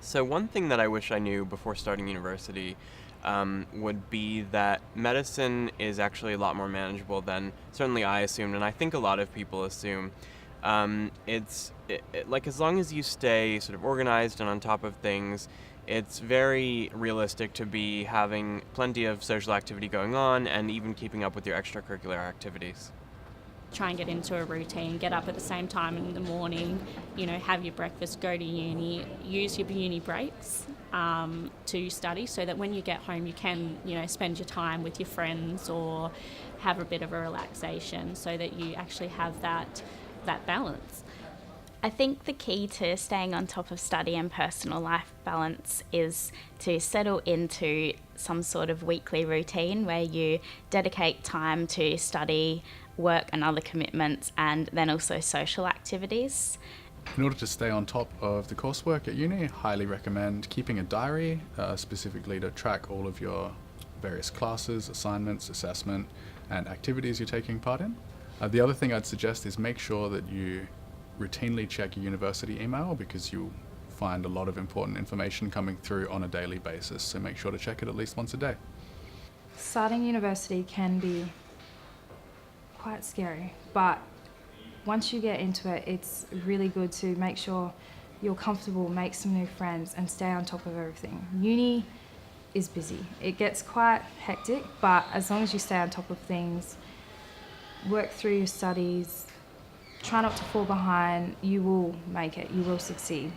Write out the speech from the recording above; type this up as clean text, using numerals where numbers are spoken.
So one thing that I wish I knew before starting university would be that medicine is actually a lot more manageable than certainly I assumed, and I think a lot of people assume. Like as long as you stay sort of organized and on top of things, it's very realistic to be having plenty of social activity going on and even keeping up with your extracurricular activities. Try and get into a routine, get up at the same time in the morning, have your breakfast, go to uni, use your uni breaks to study so that when you get home you can, spend your time with your friends or have a bit of a relaxation so that you actually have that balance. I think the key to staying on top of study and personal life balance is to settle into some sort of weekly routine where you dedicate time to study, work and other commitments, and then also social activities. In order to stay on top of the coursework at uni, I highly recommend keeping a diary, specifically to track all of your various classes, assignments, assessment, and activities you're taking part in. The other thing I'd suggest is make sure that you routinely check your university email because you'll find a lot of important information coming through on a daily basis, so make sure to check it at least once a day. Starting university can be quite scary, but once you get into it, it's really good to make sure you're comfortable, make some new friends, and stay on top of everything. Uni is busy. It gets quite hectic, but as long as you stay on top of things, work through your studies, try not to fall behind, you will make it, you will succeed.